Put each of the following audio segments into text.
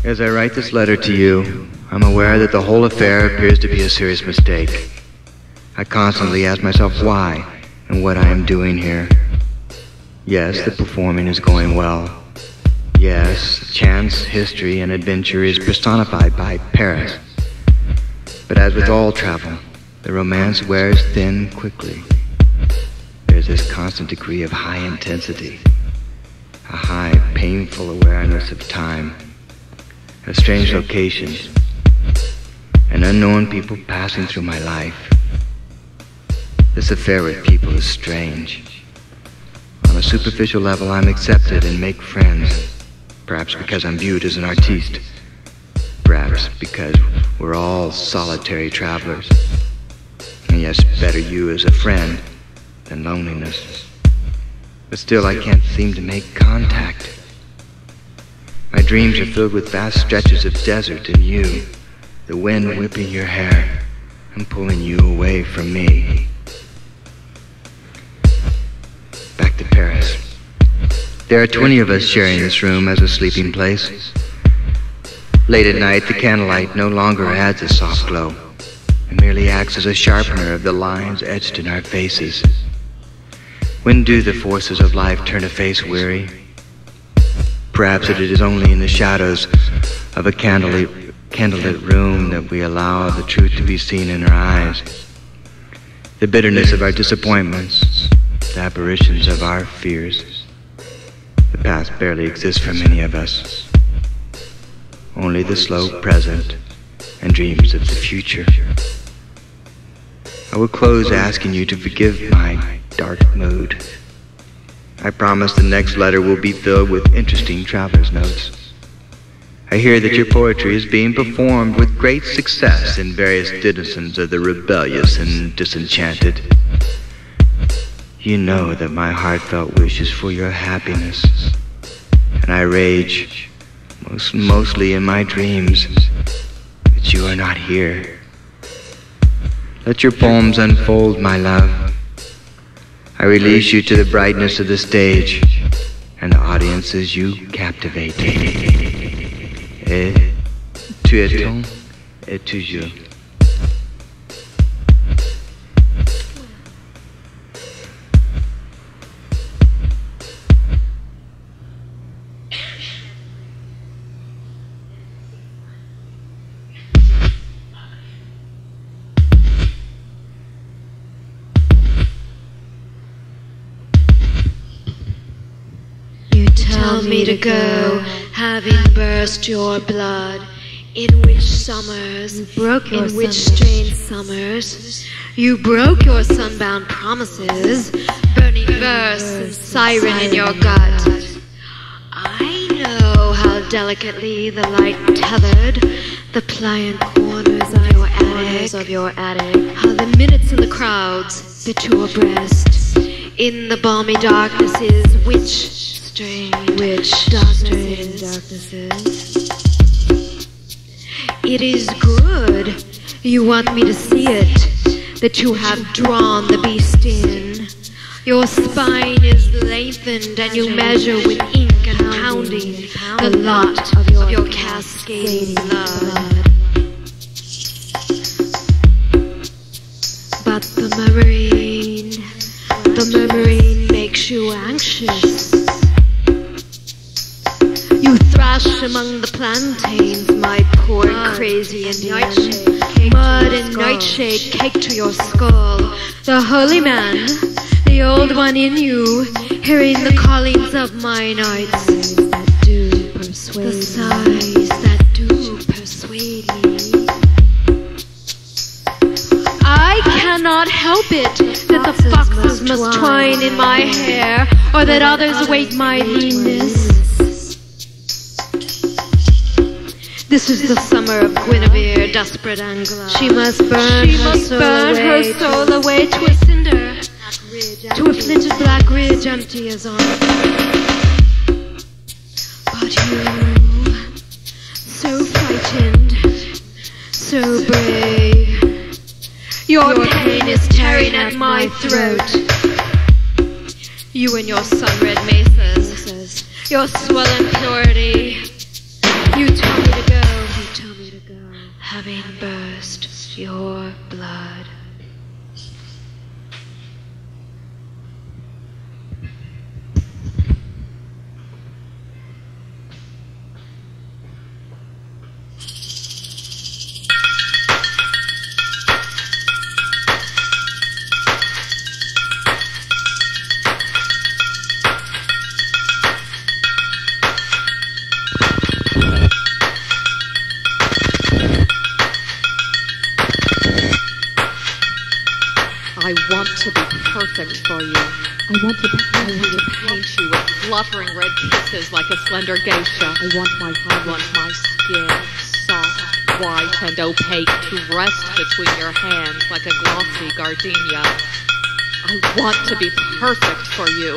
As I write this letter to you, I'm aware that the whole affair appears to be a serious mistake. I constantly ask myself why and what I am doing here. Yes, the performing is going well. Yes, chance, history, and adventure is personified by Paris. But as with all travel, the romance wears thin quickly. There's this constant degree of high intensity, a high, painful awareness of time, a strange location, and unknown people passing through my life. This affair with people is strange. On a superficial level, I'm accepted and make friends, perhaps because I'm viewed as an artiste, perhaps because we're all solitary travelers. And yes, better you as a friend than loneliness. But still, I can't seem to make contact. My dreams are filled with vast stretches of desert and you, the wind whipping your hair and pulling you away from me. Back to Paris. There are 20 of us sharing this room as a sleeping place. Late at night, the candlelight no longer adds a soft glow. It merely acts as a sharpener of the lines etched in our faces. When do the forces of life turn a face weary? Perhaps it is only in the shadows of a candlelit room that we allow the truth to be seen in our eyes. The bitterness of our disappointments, the apparitions of our fears. The past barely exists for many of us. Only the slow present and dreams of the future. I will close asking you to forgive my dark mood. I promise the next letter will be filled with interesting traveler's notes. I hear that your poetry is being performed with great success in various denizens of the rebellious and disenchanted. You know that my heartfelt wish is for your happiness, and I rage, mostly in my dreams, that you are not here. Let your poems unfold, my love. I release you to the brightness of the stage and the audiences you captivate. Et tu étais et toujours. Tell me to go, having burst your blood. In which summers, in which strange summers, you broke your sunbound promises, burning verse and siren in your gut. I know how delicately the light tethered the pliant corners of your attic, how the minutes in the crowds bit your breast. In the balmy darknesses, which darknesses. It is good, you want me to see it, that you have drawn the beast in. Your spine is lengthened and you measure with ink and pounding the lot of your cascading blood. But the murmuring makes you anxious. You thrash among the plantains, my poor crazy Indian. Mud and nightshade caked to your skull. The holy man, the old one in you, hearing the callings of my nights. The sighs that do persuade me. I cannot help it that the foxes must twine in my hair, or that others wait my leanness. This is the summer of Guinevere, desperate and glad. She must burn her soul away to a cinder, to a flinted black ridge empty as on. But you, so frightened, so brave, your pain is tearing at my throat. You and your sun-red mesas, your swollen purity, you tell me to having burst your blood. I want to be perfect for you. I want to paint you with fluttering red kisses like a slender geisha. I want my skin soft, white, and opaque to rest between your hands like a glossy gardenia. I want to be perfect for you.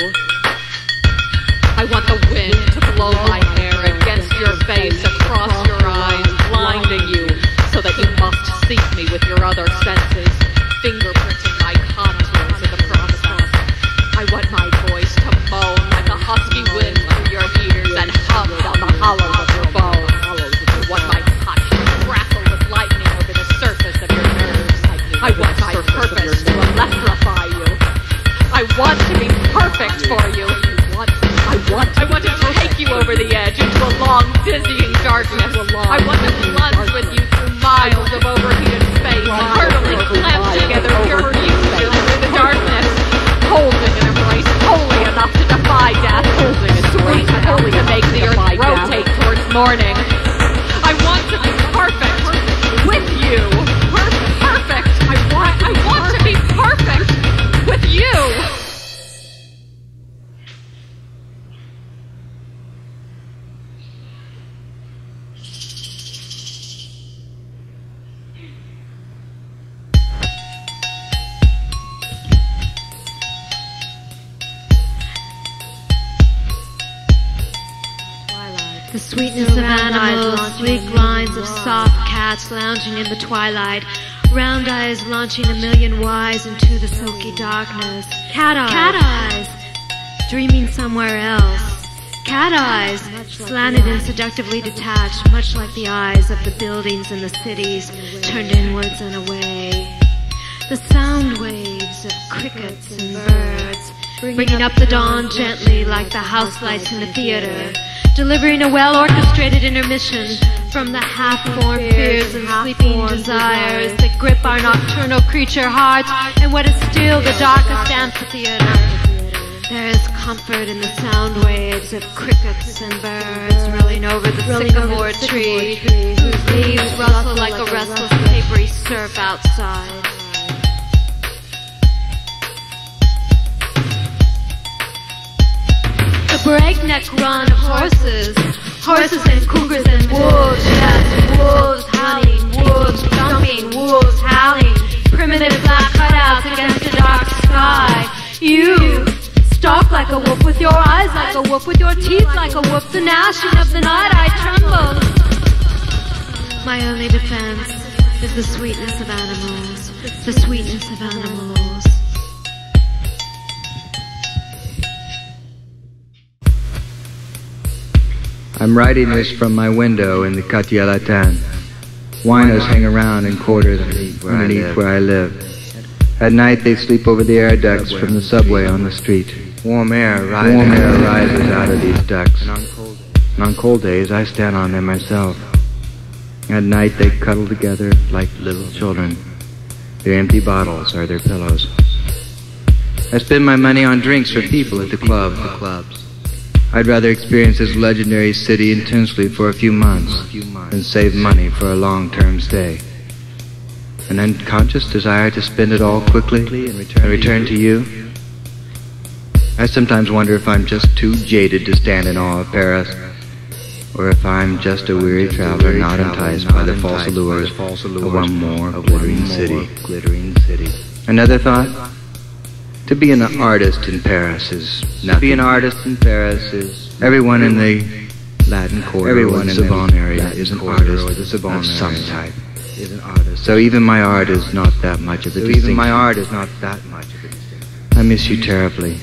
I want the wind to blow my hair against your face, across your eyes, blinding you, so that you must seek me with your other senses, fingerprinting my contours in the process. I want my voice to moan like a husky wind through your ears and hum down the hollows of your bones. I want my touch to crackle with lightning over the surface of your nerves. I want my purpose to electrify you. I want to be perfect for you. I want to take you over the edge into a long, dizzying darkness. I want to plunge with you through miles of overheated space, hurtling clamped together your fuses through the darkness, holding an embrace holy enough to defy death, sweet enough to make the earth rotate towards morning. I want to be perfect with you. Perfect. I want to be perfect with you. The sweetness of animals, sleek lines of soft cats lounging in the twilight, round eyes launching a million whys into the silky darkness. Cat eyes, dreaming somewhere else. Cat eyes, slanted and seductively detached, much like the eyes of the buildings in the cities, turned inwards and away. The sound waves of crickets and birds, bringing up the dawn gently like the house lights in the theater, delivering a well-orchestrated intermission from the half-formed fears and sleeping desires that grip our nocturnal creature hearts and what is still the darkest amphitheater. There is comfort in the sound waves of crickets and birds rolling over the sycamore tree, whose leaves rustle like a restless papery surf outside. Breakneck run of horses and cougars and wolves, yes, wolves howling, wolves jumping, wolves howling, primitive black cutouts against a dark sky. You stalk like a wolf with your eyes like a wolf, with your teeth like a wolf, the gnashing of the night I tremble. My only defense is the sweetness of animals, the sweetness of animals. I'm writing this from my window in the Quartier Latin. Winos hang around in quarters underneath where I live. At night they sleep over the air ducts from the subway on the street. Warm air rises out of these ducts. And on cold days I stand on them myself. At night they cuddle together like little children. Their empty bottles are their pillows. I spend my money on drinks for people at the clubs. I'd rather experience this legendary city intensely for a few months than save money for a long-term stay. An unconscious desire to spend it all quickly and return to you. I sometimes wonder if I'm just too jaded to stand in awe of Paris, or if I'm just a weary traveler not enticed by the false allures of one more glittering city. Another thought? To be an artist in Paris is nothing. To be an artist in Paris is everyone in the Latin Quarter, everyone in the Sorbonne area is an artist of some type. So even my art is not that much of a distinction. I miss you terribly.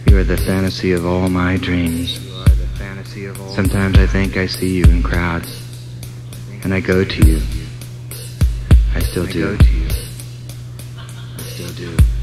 You are the fantasy of all my dreams. Sometimes I think I see you in crowds. and I go to you. I still do. I still do.